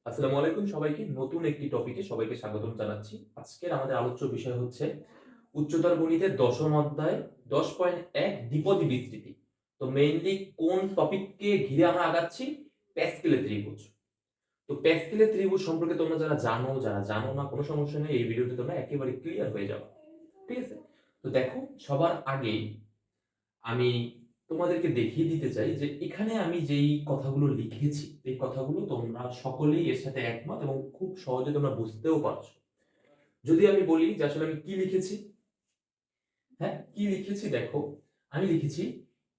আসসালামু আলাইকুম সবাইকে। নতুন একটি টপিকে সবাইকে স্বাগতম জানাচ্ছি। আজকের আমাদের আলোচ্য বিষয় হচ্ছে উচ্চতর গণিতের দশম অধ্যায় 10.1 দ্বিপদী বিস্তৃতি। তো মেইনলি কোন টপিককে ঘিরে আমরা আগাচ্ছি? প্যাসকেলের ত্রিভুজ। তো প্যাসকেলের ত্রিভুজ সম্পর্কে তোমরা যারা জানো না, কোনো সমস্যা নেই, এই ভিডিওতে তোমরা একেবারে ক্লিয়ার হয়ে যাবে। ঠিক আছে? তো দেখো, সবার আগেই আমি তোমাদেরকে দেখিয়ে দিতে চাই যে এখানে আমি যেই কথাগুলো লিখেছি, এই কথাগুলো তোমরা সকলেই এর সাথে একমত এবং খুব সহজে তোমরা বুঝতেও পারছো। যদি আমি বলি যে আসলে আমি কি লিখেছি, হ্যাঁ কি লিখেছি দেখো, আমি লিখেছি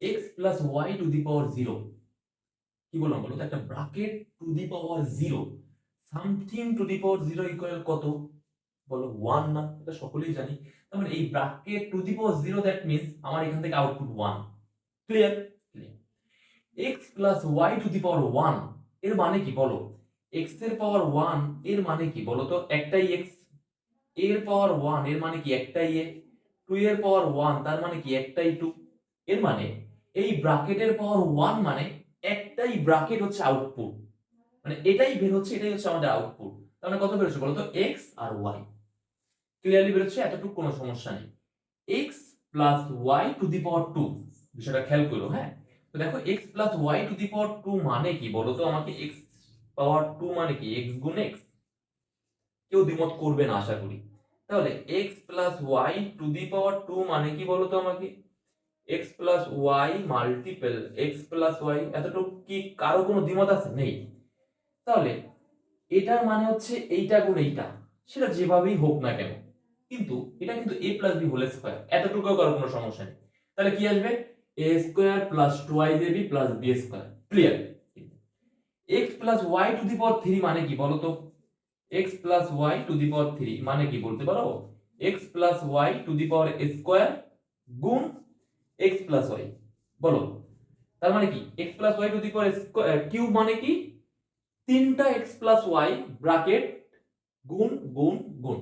x plus y to the power zero. কি বললাম বলো তো? একটা bracket to the power zero, something to the power zero equal কত? বলো 1 না? এটা সকলেই জানি। তার মানে এই bracket to the power zero, that means আমার এখান থেকে output 1। Clear? Clear. x plus y to the power 1 এর মানে কি বলো? x এর পাওয়ার 1 এর মানে কি বলো তো? একটাই x। এর পাওয়ার 1 এর মানে কি? একটাই a। 2 এর পাওয়ার 1 তার মানে কি? একটাই 2। এর মানে এই ব্র্যাকেটের পাওয়ার 1 মানে একটাই ব্র্যাকেট হচ্ছে আউটপুট। মানে এটাই বের হচ্ছে, এটাই হচ্ছে আমাদের আউটপুট। তার মানে কত বেরোচ্ছে বলো তো? x আর y। ক্লিয়ারলি বেরোচ্ছে, এতটুকু কোনো সমস্যা নেই। x plus y to the power 2, বিষয়টা খেয়াল করো। হ্যাঁ, তো দেখো x plus y to the power 2 মানে কি বলো তো আমাকে? x পাওয়ার 2 মানে কি? x গুণ x। কেউ দ্বিমত করবে না আশা করি। তাহলে x plus y to the power 2 মানে কি বলো তো আমাকে? x plus y multiple x plus y. এতটুকু কি কারো কোনো দ্বিমত আছে? নেই। তাহলে এটার মানে হচ্ছে এইটা গুণ এইটা, সেটা যেভাবেই হোক না কেন, কিন্তু এটা কিন্তু a plus B whole square. এতটুকুও কারো কোনো সমস্যা নেই। তাহলে কি আসবে? a square plus 2ab plus b square. Clear? x plus y to the power 3 মানে কি বলো তো? x plus y to the power 3 মানে কি বলতে পারো? x plus y to the power square গুণ x প্লাস ওয়াই। বলো, তার মানে কি? x plus y to the power cube মানে কি? তিনটা x প্লাস ওয়াই ব্র্যাকেট গুণ গুণ গুণ।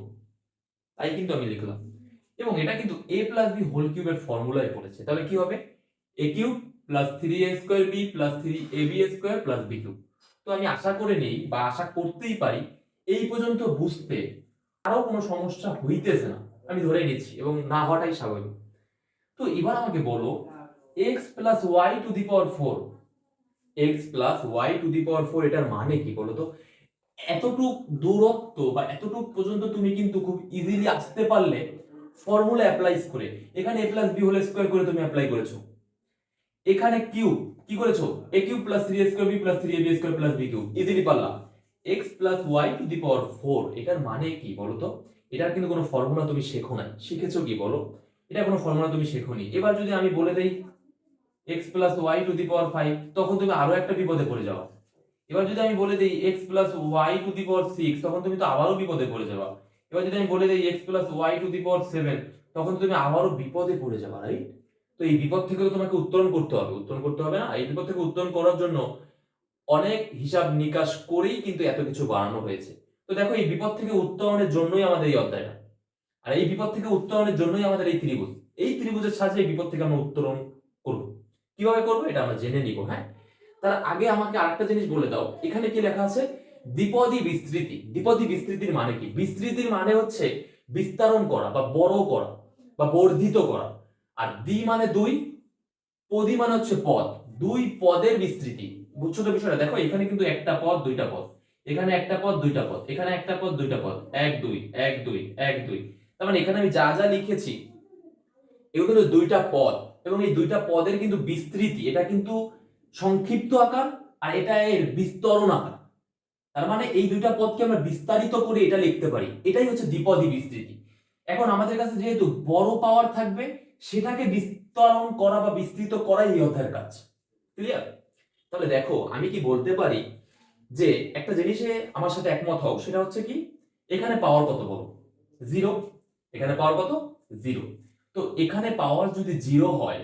তাই কিন্তু আমি লিখলাম, এবং এটা কিন্তু a প্লাস বি হোল কিউবের ফর্মুলায় পড়েছে। তাহলে কি হবে? a cube plus 3a square b plus 3ab square plus b cube. তো আমি আশা করে নেই বা আশা করতেই পারি এই পর্যন্ত বুঝতে আরো কোনো সমস্যা হইতেছে না, আমি ধরে নিচ্ছি, এবং না হওয়াটাই স্বাভাবিক। তো এবার আমাকে বলো x plus y to the power 4, x plus y to the power 4 এটার মানে কি বলো তো? এতটুক দূরত্ব বা এতটুক পর্যন্ত তুমি কিন্তু খুব ইজিলি আসতে পারলে ফর্মুলা অ্যাপ্লাইজ করে। এখানে a plus B whole square করে তুমি অ্যাপ্লাই করেছো, এখানে কিউব কি করেছো? a cube plus 3a square b plus 3ab square plus b cube, easily পারলাম। x plus y to the power 4 এটার মানে কি বলো তো? এটার কিন্তু কোনো ফর্মুলা তুমি শেখো নাই। শিখেছো কি বলো? এটা কোনো ফর্মুলা তুমি শেখোনি। এবার যদি আমি বলে দেই x plus y to the power 5, তখন তুমি আরো একটা বিপদে পড়ে যাও। এবার যদি আমি বলে দেই x plus y to the power 6, তখন তুমি তো আবারও বিপদে পড়ে যাবা। এবার যদি আমি বলে দেই x plus y to the power 7, তখন তুমি আবারও বিপদে পড়ে যাবা, রাইট? তো এই বিপদ থেকে তো তোমাকে উত্তরণ করতে হবে। উত্তরণ করতে হবে না? এই বিপদ থেকে উত্তরণ করার জন্য অনেক হিসাব নিকাশ করেই কিন্তু এত কিছু বানানো হয়েছে। তো দেখো, এই বিপদ থেকে উত্তরণের জন্যই আমাদের এই অধ্যায়টা, আর এই বিপদ থেকে উত্তরণের জন্যই আমাদের এই ত্রিভুজ। এই ত্রিভুজের সাহায্যে এই বিপদ থেকে আমরা উত্তরণ করব। কিভাবে করব এটা আমরা জেনে নিব। হ্যাঁ, তার আগে আমাকে আরেকটা জিনিস বলে দাও, এখানে কি লেখা আছে? দ্বিপদী বিস্তৃতি। দ্বিপদী বিস্তৃতির মানে কি? বিস্তৃতির মানে হচ্ছে বিস্তারণ করা বা বড় করা বা বর্ধিত করা। আর দ্বি মানে দুই, পদী মানে হচ্ছে পদ। দুই পদের বিস্তৃতি। বুঝছো তো বিষয়টা? দেখো, এখানে কিন্তু একটা পদ দুইটা পদ, এখানে একটা পদ দুইটা পদ, এখানে একটা পদ দুইটা পদ, এক দুই এক দুই এক দুই। তার মানে এখানে আমি যা যা লিখেছি এগুলো কিন্তু দুইটা পদ, এবং এই দুইটা পদের কিন্তু বিস্তৃতি, এটা কিন্তু সংক্ষিপ্ত আকার, আর এটা এর বিস্তরণ আকার। তার মানে এই দুইটা পদকে আমরা বিস্তারিত করে এটা লিখতে পারি। এটাই হচ্ছে দ্বিপদী বিস্তৃতি। এখন আমাদের কাছে যেহেতু বড় পাওয়ার থাকবে, সেটাকে বিস্তরণ করা বা বিস্তৃত করাই এই অধ্যায়ের কাজ। ক্লিয়ার? তাহলে দেখো, আমি কি বলতে পারি যে একটা জিনিসে আমার সাথে একমত হও, সেটা হচ্ছে কি, এখানে পাওয়ার কত বলো? জিরো। এখানে পাওয়ার কত? জিরো। তো এখানে পাওয়ার যদি জিরো হয়,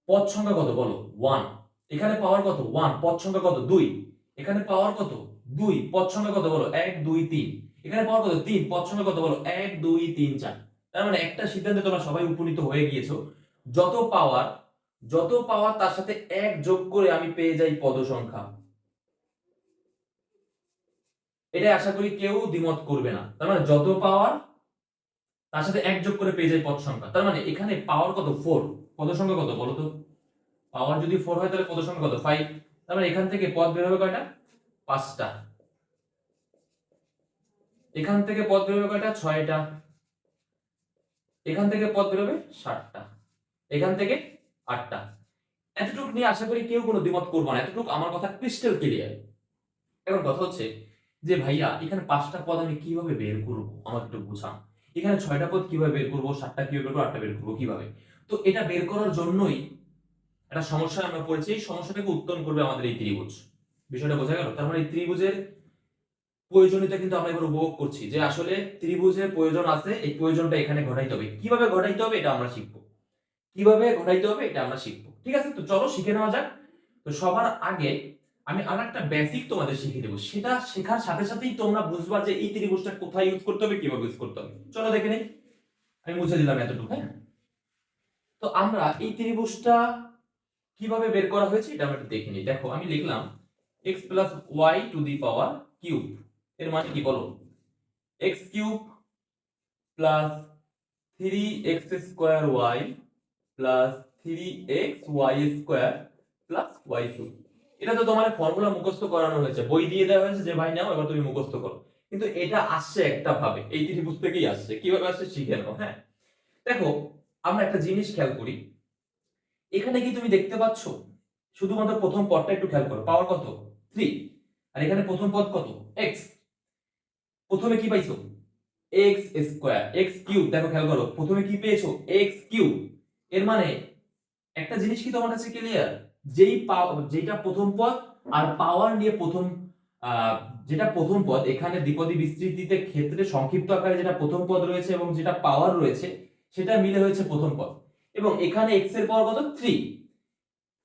পদ সংখ্যা কত বলো? 1। এখানে পাওয়ার কত? 1। পদ সংখ্যা কত? 2। এখানে পাওয়ার কত? 2। পদ সংখ্যা কত বলো? 1 2 3। এখানে পাওয়ার কত? 3। পদ সংখ্যা কত বলো? 1 2 3 4। তার মানে একটা সিদ্ধান্তে তোমরা সবাই উপনীত হয়ে গিয়েছো, যত পাওয়ার, যত পাওয়ার তার সাথে 1 যোগ করে আমি পেয়ে যাই পদ সংখ্যা। এটাই আশা করি কেউ দ্বিমত করবে না। তার মানে যত পাওয়ার তার সাথে এক যোগ করে পেয়ে যায় পদ সংখ্যা। তার মানে এখানে পাওয়ার কত 4, পদ সংখ্যা কত বলো তো? পাওয়ার যদি 4 হয় তাহলে পদ সংখ্যা কত 5। তার মানে এখান থেকে পদ বের হবে কয়টা? 5টা। এখান থেকে পদ বের হবে কয়টা? 6টা। এখান থেকে পদ বের হবে 7টা। এখান থেকে 8টা। এতটুকু নিয়ে আশা করি কেউ কোনো দ্বিমত করবে না, এতটুকু আমার কথা ক্রিস্টাল ক্লিয়ার। এখন কথা হচ্ছে যে ভাইয়া এখানে 5টা পদ আমি কিভাবে বের করব, আমাকে একটু বুঝান। এখানে 6টা পদ কিভাবে বের করব, 7টা কিভাবে বের করব, 8টা বের করব কিভাবে? তো এটা বের করার জন্যই একটা সমস্যা আমরা পড়েছি। এই সমস্যাটাকে উত্তরণ করবে আমাদের এই ত্রিভুজ। বিষয়টা বোঝা গেল? তার মানে এই ত্রিভুজের প্রয়োজনীয়তা কিন্তু আমরা এবার উপভোগ করছি, যে আসলে ত্রিভুজের প্রয়োজন আছে, এই প্রয়োজনটা এখানে ঘটাইতে হবে। কিভাবে ঘটাইতে হবে এটা আমরা শিখবো। কিভাবে ঘটাইতে হবে এটা আমরা শিখবো। ঠিক আছে, তো চলো শিখে নেওয়া যাক। তো সবার আগে আমি আরেকটা বেসিক তোমাদের শিখিয়ে দেবো, সেটা শেখার সাথে সাথেই তোমরা বুঝবা যে এই ত্রিভুজটা কোথায় ইউজ করতে হবে, কিভাবে ইউজ করতে হবে। চলো দেখে নেই। আমি মুছে দিলাম এতটুকু। হ্যাঁ, তো আমরা এই ত্রিভুজটা কিভাবে বের করা হয়েছে এটা আমরা একটু দেখে নিই। দেখো আমি লিখলাম x plus y to the power cube. এর মানে কি বলো? x cube plus 3x square y plus 3x y square plus y cube. এটা তো তোমার ফর্মুলা মুখস্থ করানো হয়েছে, বই দিয়ে দেওয়া হয়েছে যে ভাই নাও এবার তুমি মুখস্থ করো। কিন্তু এটা আসছে একটা ভাবে, এই ত্রিভুজ থেকেই আসছে। কিভাবে আসছে শিখে নাও। হ্যাঁ, দেখো আমরা একটা জিনিস খেয়াল করি। এখানে কি তুমি দেখতে পাচ্ছ? শুধুমাত্র প্রথম পদটা একটু খেয়াল করো, পাওয়ার কত 3, আর এখানে প্রথম পদ কত x। প্রথমে কি পাইছো? x square, x cube. দেখো খেয়াল করো, প্রথমে কি পেয়েছো? x cube. এর মানে একটা জিনিস কি তোমার কাছে ক্লিয়ার? যেটা প্রথম পদ আর পাওয়ার নিয়ে প্রথম আহ, যেটা প্রথম পদ এখানে দ্বিপদী বিস্তৃতিতে ক্ষেত্রে সংক্ষিপ্ত আকারে যেটা প্রথম পদ রয়েছে এবং যেটা পাওয়ার রয়েছে সেটা মিলে হয়েছে প্রথম পদ। এবং এখানে x এর পাওয়ার কত 3,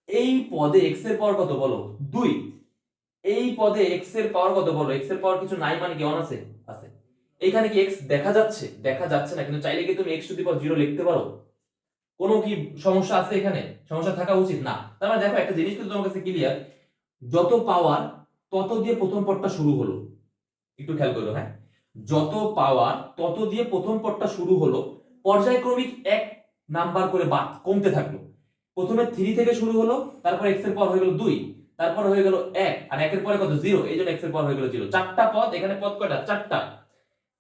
এই পদে x এর পাওয়ার কত বলো 2, এই পদে x এর পাওয়ার কত বলো? x এর পাওয়ার কিছু নাই মানে কি অন আছে? আছে। এখানে কি x দেখা যাচ্ছে? দেখা যাচ্ছে না, কিন্তু চাইলে কি তুমি x টু দি পাওয়ার 0 লিখতে পারো? কোনো কি সমস্যা আছে এখানে? সমস্যা থাকা উচিত না। তার মানে দেখো একটা জিনিস কিন্তু তোমার কাছে ক্লিয়ার, যত পাওয়ার তত দিয়ে প্রথম পদটা শুরু হলো। একটু খেয়াল করো। হ্যাঁ, যত পাওয়ার তত দিয়ে প্রথম পদটা শুরু হলো, পর্যায়ক্রমিক এক নাম্বার করে বাদ কমতে থাকলো। প্রথমে 3 থেকে শুরু হলো, তারপর x এর পাওয়ার হয়ে গেল 2, তারপর হয়ে গেল 1, আর 1 এর পরে কত 0, এইজন্য x এর পাওয়ার হয়ে গেল 0। চারটা পদ, এখানে পদ কয়টা? চারটা।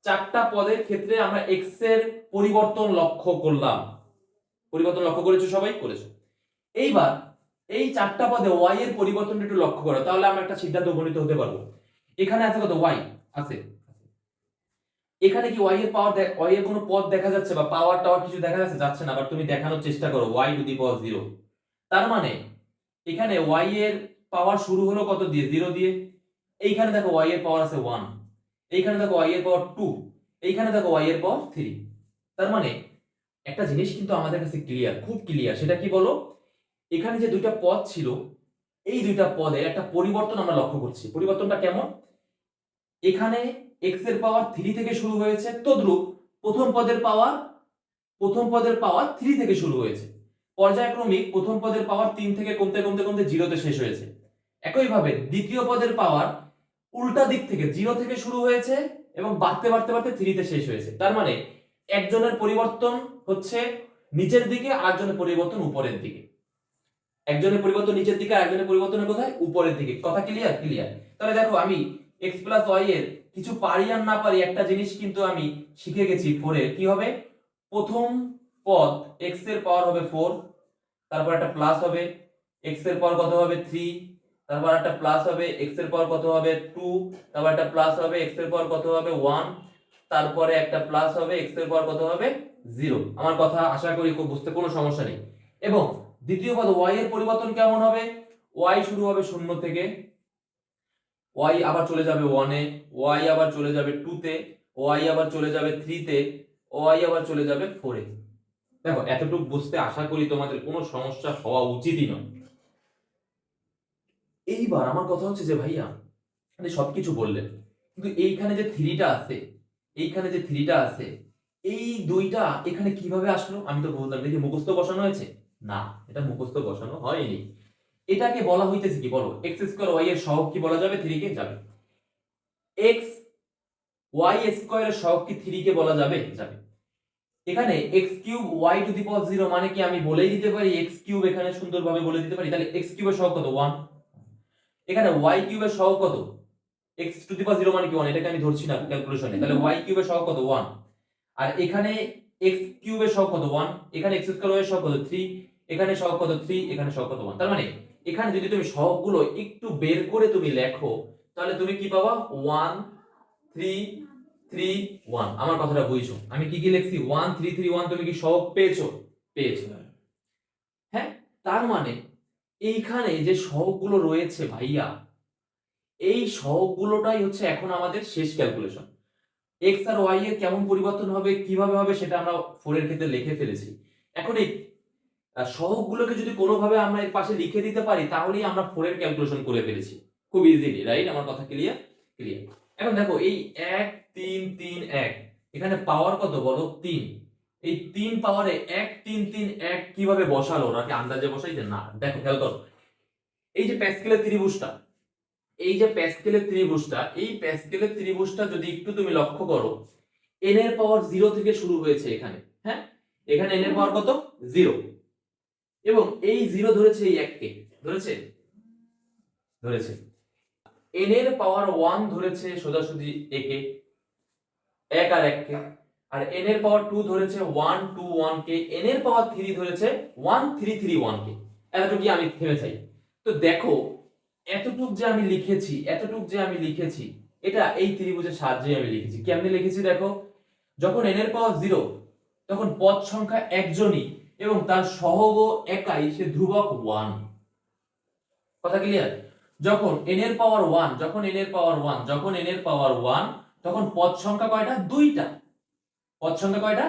চারটা পদের ক্ষেত্রে আমরা x এর পরিবর্তন লক্ষ্য করলাম। পরিবর্তন লক্ষ্য করেছো? সবাই করেছো। এইবার এই চারটা পদে y এর পরিবর্তনটা একটু লক্ষ্য করো, তাহলে আমরা একটা সিদ্ধান্ত উপনীত হতে পারবো। এখানে আছে কত? y আছে। এখানে কি y এর পাওয়ার, y এর কোনো পদ দেখা যাচ্ছে বা পাওয়ার টাওয়ার কিছু দেখা যাচ্ছে? যাচ্ছে না। বাট তুমি দেখানোর চেষ্টা করো y টু দি পাওয়ার 0। তার মানে এখানে y এর পাওয়ার শুরু হলো কত দিয়ে? 0 দিয়ে। এইখানে দেখো y এর পাওয়ার আছে 1, এইখানে দেখো y এর পাওয়ার 2, এইখানে দেখো y এর পাওয়ার 3। তার মানে একটা জিনিস কিন্তু আমাদের কাছে ক্লিয়ার, খুব ক্লিয়ার। সেটা কি বলো? এখানে যে দুইটা পদ ছিল, এই দুইটা পদে একটা পরিবর্তন আমরা লক্ষ্য করছি। পরিবর্তনটা কেমন? এখানে x এর পাওয়ার 3 থেকে শুরু হয়েছে, তদ্রূপ প্রথম পদের পাওয়ার 3 থেকে শুরু হয়েছে। পর্যায়ক্রমিক প্রথম পদের পাওয়ার 3 থেকে কমতে কমতে কমতে 0 তে শেষ হয়েছে। একইভাবে দ্বিতীয় পদের পাওয়ার উল্টা দিক থেকে 0 থেকে শুরু হয়েছে এবং বাড়তে বাড়তে বাড়তে 3 তে শেষ হয়েছে। তার মানে একজনের পরিবর্তন হচ্ছে নিচের দিকে, আরেকজনের পরিবর্তন উপরের দিকে। একজনের পরিবর্তন নিচের দিকে, আরেকজনের পরিবর্তন কোথায়? উপরের দিকে। কথা ক্লিয়ার? ক্লিয়ার। তাহলে দেখো আমি x প্লাস y এর কিছু পারি আর না পারি, একটা জিনিস কিন্তু আমি শিখে গেছি 4 এর। কি হবে? প্রথম পদ x এর পাওয়ার হবে 4, তারপর একটা প্লাস হবে, x এর পাওয়ার কত হবে 3, তারপর একটা প্লাস হবে, x এর পাওয়ার কত হবে 2, তারপর একটা প্লাস হবে, x এর পাওয়ার কত হবে 1, তারপরে একটা প্লাস হবে, x এর পাওয়ার কত হবে 0। আমার কথা আশা করি বুঝতে কোনো সমস্যা নেই। এবং দ্বিতীয় পদ y এর পরিবর্তন কেমন হবে? y শুরু হবে 0 থেকে, y আবার চলে যাবে 1 এ, y আবার চলে যাবে 2 তে, y আবার চলে যাবে 3 তে, y আবার চলে যাবে 4 এ। দেখো এতটুকু বুঝতে আশা করি তোমাদের কোনো সমস্যা হওয়া উচিতই নয়। এইবার আমার কথা হচ্ছে যে ভাইয়া আপনি সবকিছু বললেন, কিন্তু এইখানে যে 3টা আছে, এইখানে যে 3টা আছে, এই দুইটা এখানে কিভাবে আসলো? আমি তো বললাম দেখি মুখস্থ বসানো হয়েছে। না, এটা মুখস্থ বসানো হয়নি। এটাকে বলা হইতেছে কি বলো? x স্কয়ার y এর সহগ কি বলা যাবে? 3 কে যাবে। x ওয়াই স্কোয়ারের সহগ কি 3 কে বলা যাবে? যাবে। এখানে x cube y to the power 0 মানে কি আমি বলেই দিতে পারি x কিউব, এখানে সুন্দরভাবে বলে দিতে পারি। তাহলে x কিউবের সহগ কত? 1। এখানে y কিউবের সহগ কত? x টু দি পাওয়ার 0 মানে কি 1, এটাকে আমি ধরছি না ক্যালকুলেশনে। তাহলে y কিউবের সহগ কত? 1। আর এখানে x কিউবের সহগ কত? 1। এখানে x স্কয়ার y এর সহগ কত? 3। এখানে সহগ কত? 3। এখানে সহগ কত? 1। তার মানে এখানে যদি তুমি সহগগুলো একটু বের করে তুমি লেখো, তাহলে তুমি কি পাবা? 1 3 3 1। আমার কথাটা বুঝছো? আমি কি কি লিখছি? 1 3 3 1। তুমি কি সহগ পেয়েছো? পেয়েছো। হ্যাঁ, তার মানে এইখানে যে সহগগুলো রয়েছে ভাইয়া, এই সহগগুলোটাই হচ্ছে এখন আমাদের শেষ ক্যালকুলেশন। x আর y এর কেমন পরিবর্তন হবে, কিভাবে হবে, সেটা আমরা 4 এর ক্ষেত্রে লিখে ফেলেছি। এখন এই সহগগুলোকে যদি কোনোভাবে আমরা এর পাশে লিখে দিতে পারি, তাহলেই আমরা 4 এর ক্যালকুলেশন করে ফেলেছি খুব ইজিলি, রাইট? আমার কথা ক্লিয়ার? ক্লিয়ার। এখন দেখো এই 1 3 3 1, এখানে পাওয়ার কত বলো? 3। এই 3 পাওয়ারে 1 3 3 1 কিভাবে বসালো? নাকি আন্দাজে বসাইছে? না, দেখো খেয়াল করো। এই যে প্যাসকেলের ত্রিভুজটা, এই যে প্যাসকেলের ত্রিভুজটা, এই প্যাসকেলের ত্রিভুজটা যদি একটু তুমি লক্ষ্য করো, n এর পাওয়ার 0 থেকে শুরু হয়েছে এখানে। হ্যাঁ, এখানে n এর পাওয়ার কত? 0। এবং এই 0 ধরেছে এই 1 কে, ধরেছে ধরেছে n এর পাওয়ার 1 ধরেছে সোজাসুজি a K, 1 R 1 K. R n এর পাওয়ার 2 ধরেছে 1 2 1 কে। n এর পাওয়ার 3 ধরেছে 1 3 3 1 কে। এতটুকু আমি থেমে চাই। তো দেখো এতটুক যে আমি লিখেছি, এতটুক যে আমি লিখেছি, এটা এই ত্রিভুজের সাহায্যে আমি লিখেছি। কেমনে লিখেছি দেখো, যখন n এর পাওয়ার 0, তখন পদ সংখ্যা একজনই এবং তার সহগও একাই, সে ধ্রুবক 1। কথা ক্লিয়ার? যখন n এর পাওয়ার 1, যখন n এর পাওয়ার 1, যখন n এর পাওয়ার 1, তখন পদ সংখ্যা কয়টা? দুইটা। পদ সংখ্যা কয়টা?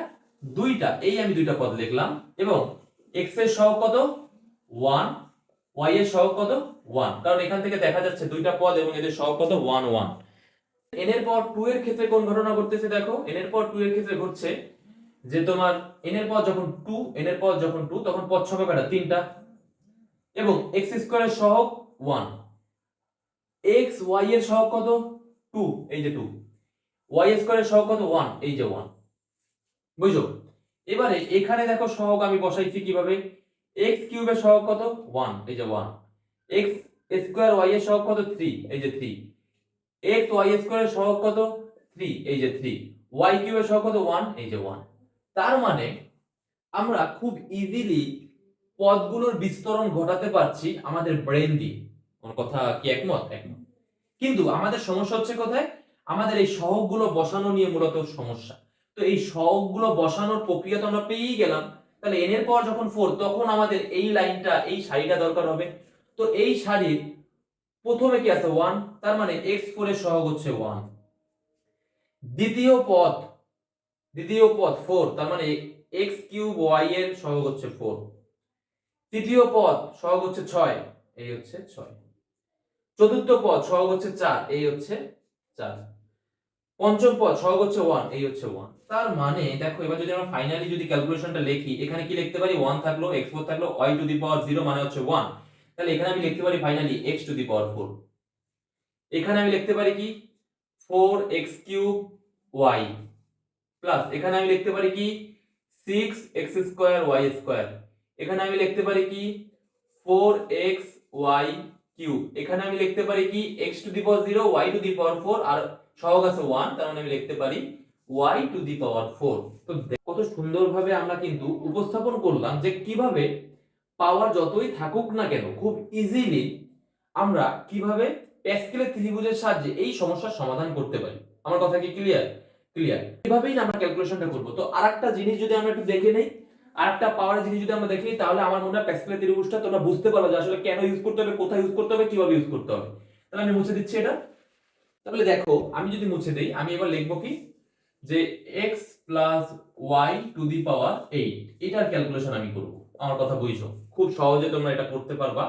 দুইটা। এই আমি দুইটা পদ লিখলাম। এবং x এর সহগ কত? 1, y এর সহগ কত? 1। কারণ এখান থেকে দেখা যাচ্ছে দুইটা পদ এবং এদের সহগ কত? 1 1। n এর পাওয়ার 2 এর ক্ষেত্রে কোন ঘটনা ঘটতেছে দেখো, n এর পাওয়ার 2 এর ক্ষেত্রে ঘটছে যে তোমার n এর পাওয়ার যখন 2, n এর পাওয়ার যখন 2, তখন পদ সংখ্যা কয়টা? তিনটা। এবং x স্কয়ারের সহগ 1। x y এর সহগ কত? 2, এই যে 2। y স্কয়ারের সহগ কত? 1, এই যে 1। বুঝছো? এবারে এখানে দেখো সহগ আমি বসাইছি কিভাবে? x কিউবের সহগ কত? 1, এই যে 1। x স্কয়ার y এর সহগ কত? 3, এই যে 3। x y স্কয়ারের সহগ কত? 3, এই যে 3। y কিউবের সহগ কত? 1, এই যে 1। তার মানে আমরা খুব ইজিলি পদগুলোর বিস্তরণ ঘটাতে পারছি আমাদের ব্রেন দিয়ে। আমার কথা কি একমত? একমত। কিন্তু আমাদের সমস্যা হচ্ছে কোথায়? আমাদের এই সহগগুলো বসানো নিয়ে মূলত সমস্যা। তো এই সহগগুলো বসানোর প্রক্রিয়া তো আমরা পেয়েই গেলাম। তাহলে n এর পাওয়ার যখন 4, তখন আমাদের এই লাইনটা, এই সারিটা দরকার হবে। তো এই সারির প্রথমে কি আছে? 1। তার মানে x4 এর সহগ হচ্ছে 1। দ্বিতীয় পদ, দ্বিতীয় পদ 4, তার মানে x কিউব y এর সহগ হচ্ছে 4। তৃতীয় পদ সহগ হচ্ছে 6, এই হচ্ছে 6। চতুর্থ পদ সহগ হচ্ছে 4, এই হচ্ছে 4। পঞ্চম পদ সহগ হচ্ছে 1, এই হচ্ছে 1। তার মানে দেখো এবার যদি আমরা ফাইনালি যদি ক্যালকুলেশনটা লিখি, এখানে কি লিখতে পারি? 1 থাকলো, x4 থাকলো, y টু দি পাওয়ার 0 মানে হচ্ছে 1। তাহলে এখানে আমি লিখতে পারি finally x to the power 4। এখানে আমি লিখতে পারি কি? 4x কিউব y প্লাস এখানে আমি লিখতে পারি কি? 6x square y square. এখানে আমি লিখতে পারি কি? 4xy cube. এখানে আমি লিখতে পারি কি? x to the power 0, y to the power 4, আর সহগ আছে 1, তার মানে আমি লিখতে পারি y টু দি পাওয়ার 4। তো কত সুন্দরভাবে আমরা কিন্তু উপস্থাপন করলাম যে কিভাবে পাওয়ার যতই থাকুক না কেন, খুব ইজিলি আমরা কিভাবে প্যাসকেলের ত্রিভুজের সাহায্যে এই সমস্যার সমাধান করতে পারি। আমার কথা কি ক্লিয়ার? ক্লিয়ার। এভাবেই না আমরা ক্যালকুলেশনটা করব। তো আরেকটা জিনিস যদি আমরা একটু দেখে নেই, আরেকটা পাওয়ার জিনিস যদি আমরা দেখি, তাহলে আমার মনে হয় প্যাসকেলের ত্রিভুজটা তোমরা বুঝতে পারবে যে আসলে কেন ইউজ করতে হবে, কোথায় ইউজ করতে হবে, কিভাবে ইউজ করতে হবে। তাহলে আমি মুছে দিচ্ছি এটা। তাহলে দেখো আমি যদি মুছে দেই, আমি এবার লিখবো কি? যে x y টু দি পাওয়ার 8, এটার ক্যালকুলেশন আমি করব। আমার কথা বুঝছো? খুব সহজে তোমরা এটা করতে পারবা।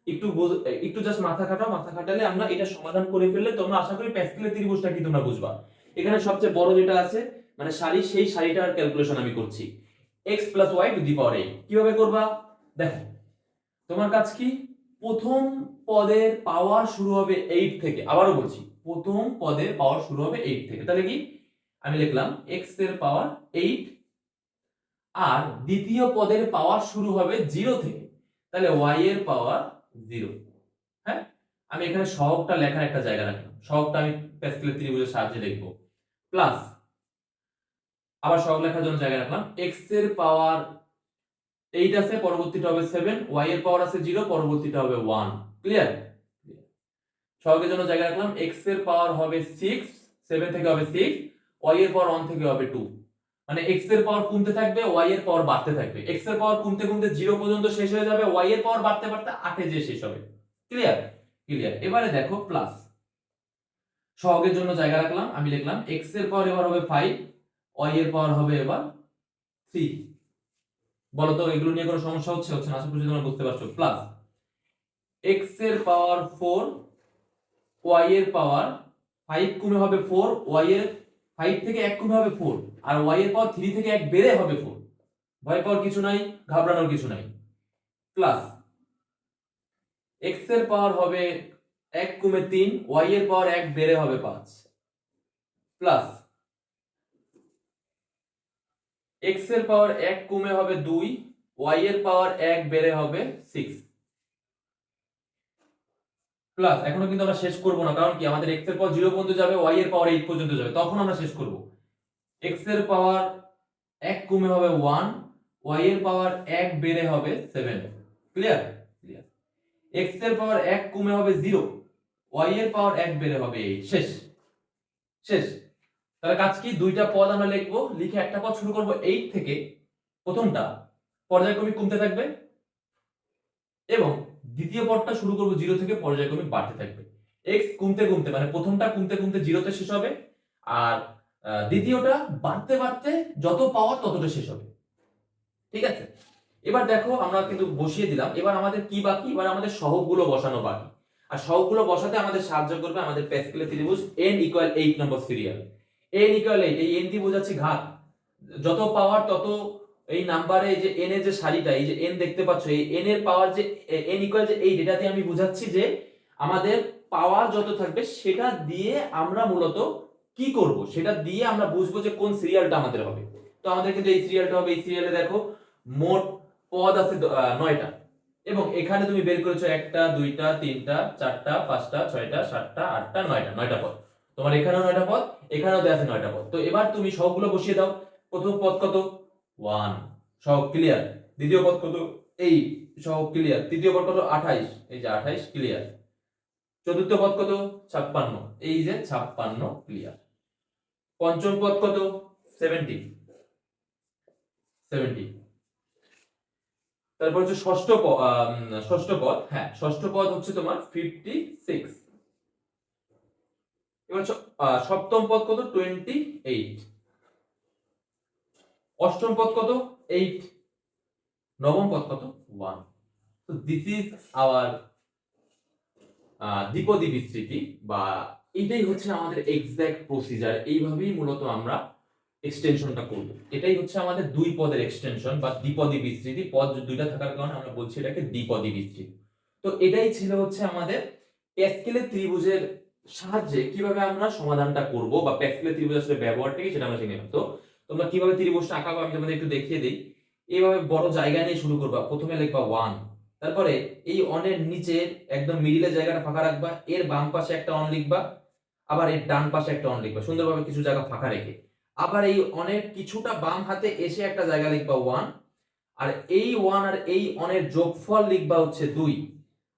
একটু একটু জাস্ট মাথা খাটাও, মাথা খাটালে আমরা এটা সমাধান করে ফেললে তোমরা আশা করি প্যাসকেলের ত্রিভুজটা কি তোমরা বুঝবা। এখানে সবচেয়ে বড় যেটা আছে মানে সারি, সেই সারিটার ক্যালকুলেশন আমি করছি। x y টু দি পাওয়ার 8 কিভাবে করবা? দেখো তোমার কাজ কি? প্রথম পদের পাওয়ার শুরু হবে 8 থেকে। আবারও বলছি, প্রথম পদের পাওয়ার শুরু হবে 8 থেকে, তাহলে কি আমি লিখলাম x এর পাওয়ার 8, আর দ্বিতীয় পদের পাওয়ার শুরু হবে 0 থেকে, তাহলে y এর পাওয়ার 0। হ্যাঁ, আমি এখানে সহগটা লেখার একটা জায়গা রাখলাম, সহগটা আমি প্যাসকেলের ত্রিভুজের সাহায্যে লিখবো, প্লাস আবার সহগ লেখার জন্য জায়গা রাখলাম x এর পাওয়ার 8 আছে, পরবর্তীটা হবে 7, y এর পাওয়ার আছে 0, পরবর্তীটা হবে 1। ক্লিয়ার? সহগের জন্য জায়গা রাখলাম x এর পাওয়ার হবে 6, 7 থেকে হবে 6, y এর পাওয়ার 1 থেকে হবে 2, মানে x এর পাওয়ার কমতে থাকবে, y এর পাওয়ার বাড়তে থাকবে, x এর পাওয়ার কমতে কমতে 0 পর্যন্ত শেষ হয়ে যাবে, y এর পাওয়ার বাড়তে বাড়তে 8 এ যে শেষ হবে। ক্লিয়ার? ক্লিয়ার। এবারে দেখো প্লাস সহগের জন্য জায়গা রাখলাম, আমি লিখলাম x এর পাওয়ার এবার হবে 5, y এর পাওয়ার হবে এবার 3। বলো তো এগুলো নিয়ে কোনো সমস্যা হচ্ছে না? আশা করি তোমরা বুঝতে পারছো। প্লাস x এর পাওয়ার 4, y এর পাওয়ার 5 কমে হবে 4, y এর 5 থেকে 1 কমে হবে 4, আর y এর পাওয়ার 3 থেকে 1 বেড়ে হবে 4। ভয় পাওয়ার কিছু নাই, ঘাবড়ানোর কিছু নাই। প্লাস x এর পাওয়ার হবে 1 কমে 3, y এর পাওয়ার 1 বেড়ে হবে 5। প্লাস x এর পাওয়ার 1 কমে হবে 2, y এর পাওয়ার 1 বেড়ে হবে 6। প্লাস এখনো কিন্তু আমরা শেষ করব না, কারণ কি আমাদের x এর পাওয়ার 0 পর্যন্ত যাবে, y এর পাওয়ার 8 পর্যন্ত যাবে, তখন আমরা শেষ করব। x এর পাওয়ার 1 কমে হবে 1, y এর পাওয়ার 1 বেড়ে হবে 7। ক্লিয়ার? ক্লিয়ার। x এর পাওয়ার 1 কমে হবে 0, y এর পাওয়ার 1 বেড়ে হবে 8। শেষ। শেষ। তাহলে কাজ কি, দুইটা পদ আমরা লিখবো, লিখে একটা পদ শুরু করব 8 থেকে, প্রথমটা পর্যায়ক্রমিক কমতে থাকবে, এবং দ্বিতীয় পদটা শুরু করব 0 থেকে, পর্যায়ক্রমিক বাড়তে থাকবে। x কমতে কমতে মানে প্রথমটা কমতে কমতে 0 তে শেষ হবে, আর দ্বিতীয়টা বাড়তে বাড়তে যত পাওয়ার ততটা শেষ হবে। ঠিক আছে? এবার দেখো আমরা কিন্তু বসিয়ে দিলাম, এবার আমাদের কি বাকি? এবার আমাদের সহগগুলো বসানো বাকি। আর সহগগুলো বসাতে আমাদের সাহায্য করবে আমাদের প্যাসকেলের ত্রিভুজ n = 8 নম্বর সিরিয়াল। n = 8, এই n দিয়ে বোঝাচ্ছি ঘাত, যত পাওয়ার তত এই নাম্বারে যে n এর যে সারিটা, এই যে n দেখতে পাচ্ছ, এই n এর পাওয়ার যে n = 8, এটা দিয়ে আমি বুঝাচ্ছি যে আমাদের পাওয়ার যত থাকবে সেটা দিয়ে আমরা মূলত কি করব, সেটা দিয়ে আমরা বুঝবো যে কোন সিরিয়ালটা আমাদের হবে। তো আমাদের কিন্তু এই সিরিয়ালটা হবে, এই সিরিয়ালে দেখো মোট পদ আছে 9টা, এবং এখানে তুমি বের করেছো 1টা 2টা 3টা 4টা 5টা 6টা 7টা 8টা 9টা, 9টা পদ। তোমার এখানেও 9টা পদ, এখানেও দেয়া আছে 9টা পদ। তো এবার তুমি সবগুলো বসিয়ে দাও। প্রথম পদ কত? 1, সব ক্লিয়ার। দ্বিতীয় পদ কত? 8, সব ক্লিয়ার। তৃতীয় পদ কত? 28, এই যে 28 ক্লিয়ার। চতুর্থ পদ কত? 56, এই যে 56 ক্লিয়ার। পঞ্চম পদ কত? 70, 70। তারপর হচ্ছে ষষ্ঠ পদ, হ্যাঁ ষষ্ঠ পদ হচ্ছে তোমার 56। এবার সপ্তম পদ কত? 28। অষ্টম পদ কত? 8। নবম পদ কত? 1। তো দিস ইজ আওয়ার দ্বিপদী বিস্তৃতি, বা এটাই হচ্ছে আমাদের এক্সাক্ট প্রসিজার। এইভাবেই মূলত আমরা এক্সটেনশনটা করব। এটাই হচ্ছে আমাদের দুই পদের এক্সটেনশন বা দ্বিপদী বিস্তৃতি। পদ দুইটা থাকার কারণে আমরা বলছি এটাকে দ্বিপদী বিস্তৃতি। তো এটাই ছিল হচ্ছে আমাদের প্যাসকেলের ত্রিভুজের সাহায্যে কিভাবে আমরা সমাধানটা করব, বা প্যাসকেলের ত্রিভুজের আসলে ব্যবহারটা কি সেটা আমরা শিখে নেব। তো তোমরা কিভাবে ত্রিভুজটা আঁকাবো আমি তোমাদের একটু দেখিয়ে দিই। এইভাবে বড় জায়গা নিয়ে শুরু করবা। প্রথমে লিখবা 1, তারপরে এই অনের নিচে একদম মিডিলের জায়গাটা ফাঁকা রাখবা, এর বাম পাশে একটা অন লিখবা, আবার এর ডান পাশে একটা অন লিখবা, সুন্দরভাবে কিছু জায়গা ফাঁকা রেখে। আবার এই অনের কিছুটা বাম হাতে এসে একটা জায়গা লিখবা 1, আর এই 1 আর এই অনের যোগফল লিখবা হচ্ছে 2,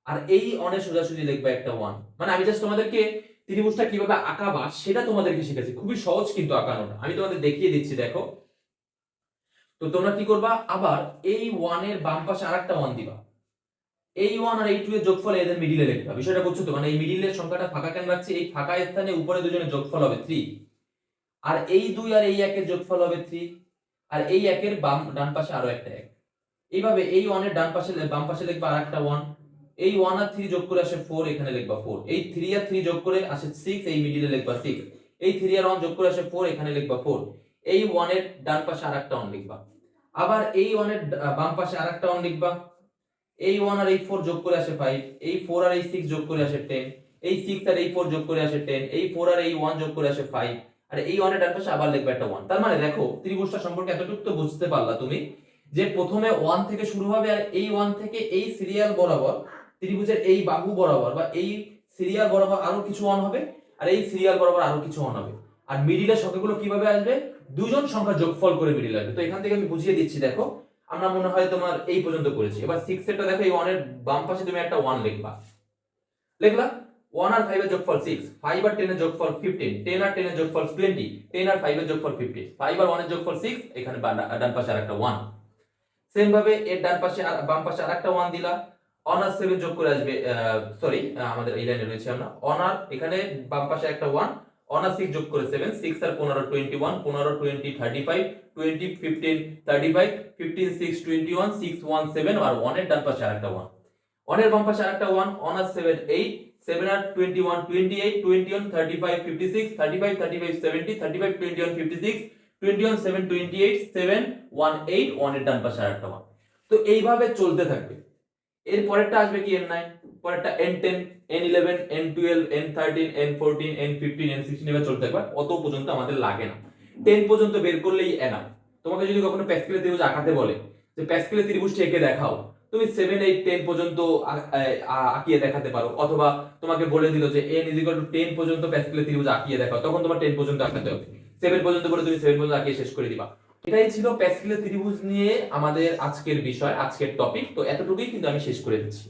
আর এই অনের সোজাসুজি লিখবা একটা 1। মানে আমি জাস্ট তোমাদেরকে ত্রিভুজটা কিভাবে আঁকাবা সেটা তোমাদেরকে শিখাচ্ছি। খুবই সহজ কিন্তু আঁকানোটা, আমি তোমাদের দেখিয়ে দিচ্ছি। দেখো, তো তোমরা কি করবা, আবার এই 1 এর বাম পাশে আরেকটা 1 দিবা, এই 1 আর এই 2 এর যোগফল এদের মিডিলে লিখবা। বিষয়টা বুঝছো তো? মানে এই মিডিলের সংখ্যাটা ফাঁকা কেন রাখছি? এই ফাঁকা স্থানে উপরে দুজনের যোগফল হবে 3, আর এই 2 আর এই 1 এর যোগফল হবে 3, আর এই 1 এর ডান পাশে আরো একটা 1। এইভাবে এই 1 এর ডান পাশে বাম পাশে লিখবা আরেকটা 1, এই 1 আর 3 যোগ করে আসে 4, এখানে লিখবা 4, এই 3 আর 3 যোগ করে আসে 6, এই মিডিলে লিখবা 6, এই 3 আর 1 যোগ করে আসে 4, এখানে লিখবা 4, এই 1 এর ডান পাশে আরেকটা 1 লিখবা, আবার এই 1 এর বাম পাশে আরেকটা 1 লিখবা, এই 1 আর এই 4 যোগ করে আসে 5, এই 4 আর এই 6 যোগ করে আসে 10, এই 6 আর এই 4 যোগ করে আসে 10, এই 4 আর এই 1 যোগ করে আসে 5, আর এই 1 এর ডান পাশে আবার লিখবে একটা 1। তার মানে দেখো ত্রিভুজটা সম্পর্কে এতটুকু তো বুঝতে পারলা তুমি যে প্রথমে 1 থেকে শুরু হবে আর এই 1 থেকে এই সিরিয়াল বরাবর ত্রিভুজের এই বাহু বরাবর বা এই সিরিয়াল বরাবর আরো কিছু 1 হবে, আর এই সিরিয়াল বরাবর আরো কিছু 1 হবে। আর মিডিলের সংখ্যাগুলো কিভাবে আসবে? দুজন সংখ্যা যোগফল করে মিডিল আসবে। তো এখান থেকে আমি বুঝিয়ে দিচ্ছি, দেখো আমরা মনে হয় তোমার এই পর্যন্ত করেছি। এবার 6 এরটা দেখো, এই 1 এর বাম পাশে তুমি একটা 1 লিখবা। লিখলা 1 আর 5 এর যোগফল 6, 5 আর 10 এর যোগফল 15, 10 আর 10 এর যোগফল 20, 10 আর 5 এর যোগফল 50, 5 আর 1 এর যোগফল 6, এখানে ডান পাশে আরেকটা 1। সেম ভাবে এর ডান পাশে আর বাম পাশে আরেকটা 1 দিলা। 1 আর 7 যোগ করে আসবে, সরি আমাদের এই লাইনে রয়েছে আমরা 1 আর এখানে বাম পাশে একটা 1, 1 আর 6 যোগ করে 7, 6 আর 15 21, 15 20 35, 20 15 35, 15 6 21, 6 1 7, আর 1 এর ডান পাশে আরেকটা 1, 1 এর বাম পাশে আরেকটা 1, 1 আর 7 8, 7 আর 21 28, 21 35 56, 35 35 70, 35 21 56, 21 7 28, 7 1 8, 1 এর ডান পাশে আরেকটা 1। তো এইভাবে চলতে থাকবে। এর পরেরটা আসবে কি n9, পরেরটা n10, n11, n12, n13, n14, n15, n16, এভাবে চলতে থাকবে। অত পর্যন্ত আমাদের লাগে না, 10 পর্যন্ত বের করলেই এনাফ। তোমাকে যদি কখনো প্যাসকেলের ত্রিভুজ আঁকাতে বলে যে প্যাসকেলের ত্রিভুজটা এঁকে দেখাও, তুমি 7 8 10 পর্যন্ত আঁকিয়ে দেখাতে পারো। অথবা তোমাকে বলে দিল যে n 10 পর্যন্ত প্যাসকেলের ত্রিভুজ আঁকিয়ে দেখাও, তখন তোমার 10 পর্যন্ত আঁকাতে হবে। 7 পর্যন্ত বলে তুমি 7 পর্যন্ত আঁকিয়ে শেষ করে দিবা। এটাই ছিল প্যাসকেলের ত্রিভুজ নিয়ে আমাদের আজকের বিষয়, আজকের টপিক। তো এতটুকুই কিন্তু আমি শেষ করে দিচ্ছি।